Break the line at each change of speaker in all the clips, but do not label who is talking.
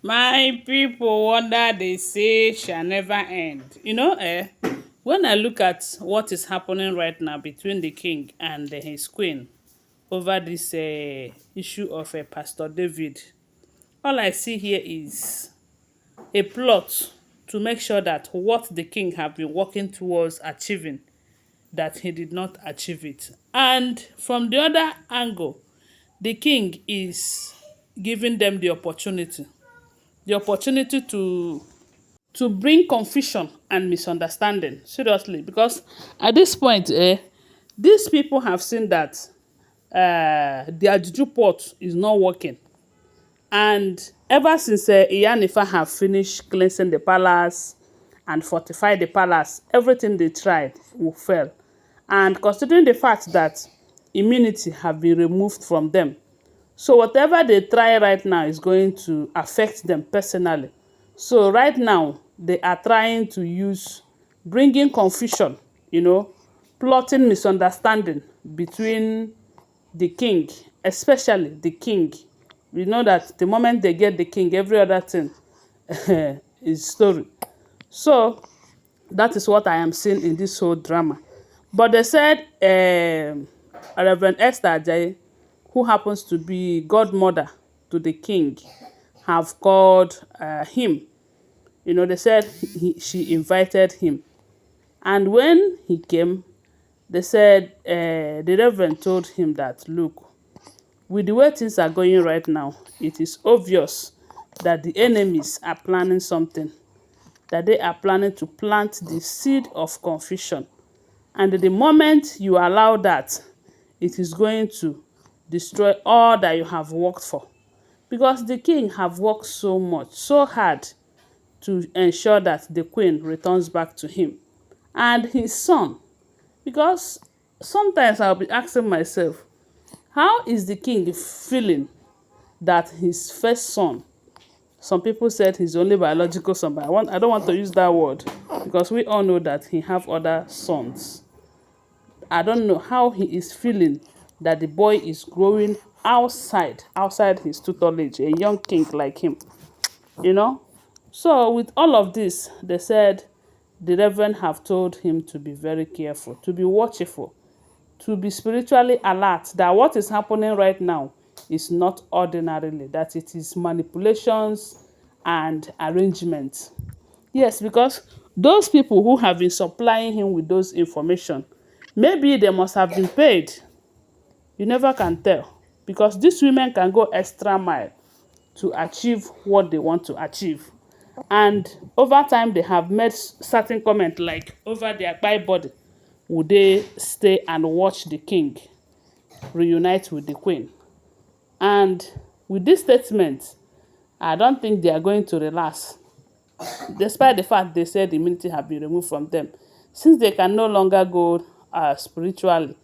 My people wonder they say shall never end. When I look at what is happening right now between the king and his queen over this issue of Pastor David, all I see here is a plot to make sure that what the king have been working towards achieving, that he did not achieve it. And from the other angle, the king is giving them the opportunity to bring confusion and misunderstanding, seriously, because at this point these people have seen that their juju pot is not working, and ever since Iyanifa have finished cleansing the palace and fortify the palace, everything they tried will fail. And considering the fact that immunity have been removed from them, so whatever they try right now is going to affect them personally. So right now, they are trying to use bringing confusion, plotting misunderstanding between the king, especially the king. We know that the moment they get the king, every other thing is story. So that is what I am seeing in this whole drama. But they said Rev Esther Ajayi, who happens to be godmother to the king, have called him. They said she invited him. And when he came, they said the Reverend told him that, look, with the way things are going right now, it is obvious that the enemies are planning something, that they are planning to plant the seed of confusion. And the moment you allow that, it is going to destroy all that you have worked for. Because the king have worked so much, so hard to ensure that the queen returns back to him. And his son, because sometimes I'll be asking myself, how is the king feeling that his first son, some people said his only biological son, but I don't want to use that word because we all know that he have other sons. I don't know how he is feeling that the boy is growing outside his tutelage, a young king like him, you know. So with all of this, they said the reverend have told him to be very careful, to be watchful, to be spiritually alert, that what is happening right now is not ordinarily, that it is manipulations and arrangements. Yes, because those people who have been supplying him with those information, maybe they must have been paid. You never can tell, because these women can go extra mile to achieve what they want to achieve. And over time, they have made certain comment like, over their by body, would they stay and watch the king reunite with the queen? And with this statement, I don't think they are going to relax, despite the fact they said the immunity have been removed from them. Since they can no longer go spiritually,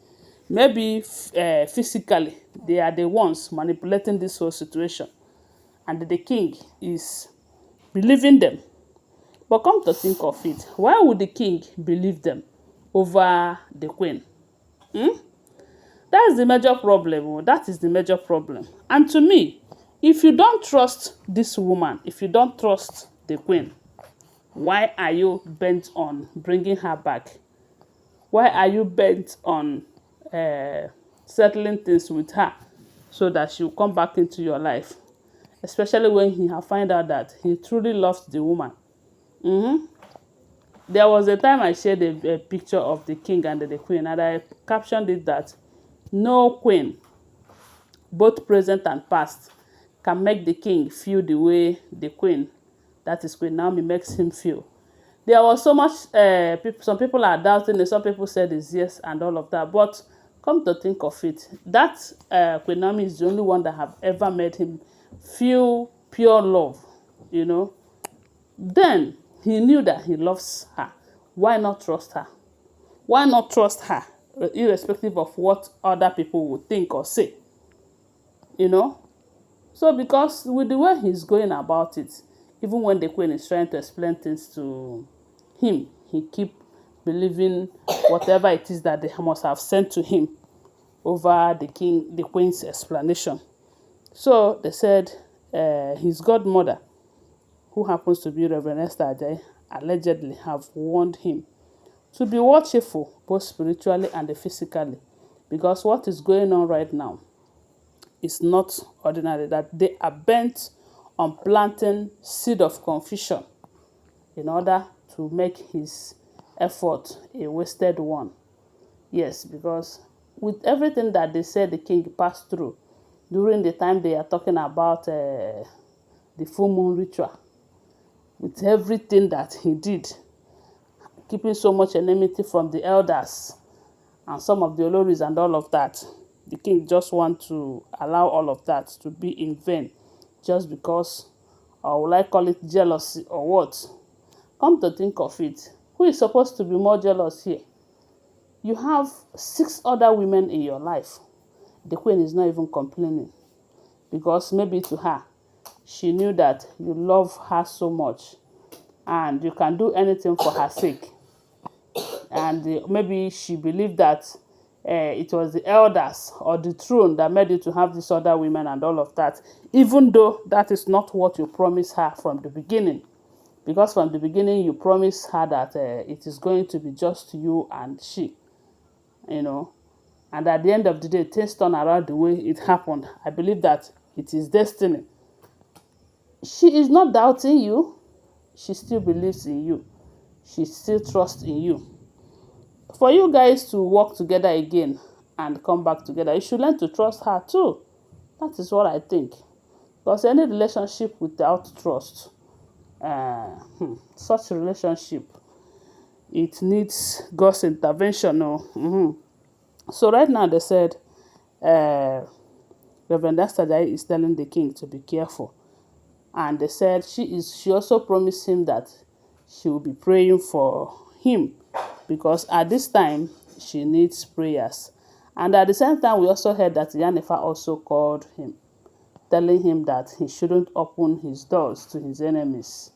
maybe physically, they are the ones manipulating this whole situation. And the king is believing them. But come to think of it, why would the king believe them over the queen? That's the major problem. Oh, that is the major problem. And to me, if you don't trust this woman, if you don't trust the queen, why are you bent on bringing her back? Why are you bent on settling things with her so that she'll come back into your life? Especially when he have find out that he truly loves the woman. There was a time I shared a picture of the king and the queen, and I captioned it that no queen, both present and past, can make the king feel the way the queen, that is Queen Naomi, makes him feel. There was so much, some people are doubting it, some people said it's yes and all of that. But come to think of it, that Queen Naomi is the only one that have ever made him feel pure love. Then he knew that he loves her. Why not trust her? Why not trust her, irrespective of what other people would think or say? You know? So because with the way he's going about it, even when the queen is trying to explain things to him, he keep believing whatever it is that they must have sent to him over the queen's explanation. So they said his godmother who happens to be Rev Esther Ajayi, allegedly have warned him to be watchful, both spiritually and physically, because what is going on right now is not ordinary, that they are bent on planting seed of confusion in order to make his effort a wasted one. Yes, because with everything that they said the king passed through during the time they are talking about the full moon ritual, with everything that he did, keeping so much enmity from the elders and some of the Oloris and all of that, the king just want to allow all of that to be in vain just because, or will I call it jealousy or what? Come to think of it, who is supposed to be more jealous here? You have 6 other women in your life. The queen is not even complaining because maybe to her, she knew that you love her so much and you can do anything for her sake. And maybe she believed that it was the elders or the throne that made you to have these other women and all of that, even though that is not what you promised her from the beginning. Because from the beginning, you promised her that it is going to be just you and she, you know. And at the end of the day, things turn around the way it happened. I believe that it is destiny. She is not doubting you. She still believes in you. She still trusts in you. For you guys to work together again and come back together, you should learn to trust her too. That is what I think. Because any relationship without trust, such a relationship, it needs God's intervention. So right now they said Reverend Esther Ajayi is telling the king to be careful. And they said she also promised him that she will be praying for him because at this time she needs prayers. And at the same time, we also heard that Yanifa also called him, telling him that he shouldn't open his doors to his enemies,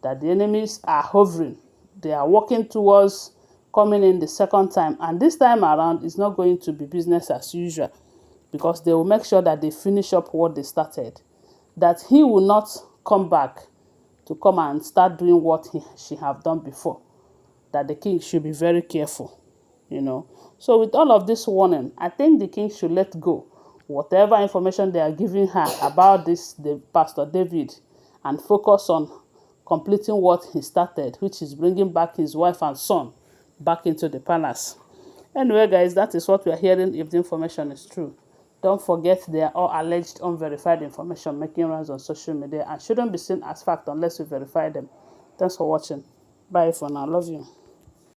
that the enemies are hovering. They are working towards coming in the second time. And this time around, it's not going to be business as usual because they will make sure that they finish up what they started, that he will not come back to come and start doing what she have done before, that the king should be very careful, So with all of this warning, I think the king should let go whatever information they are giving her about the Pastor David, and focus on completing what he started, which is bringing back his wife and son back into the palace. Anyway, guys, that is what we are hearing if the information is true. Don't forget they are all alleged unverified information making rounds on social media and shouldn't be seen as fact unless you verify them. Thanks for watching. Bye for now. Love you.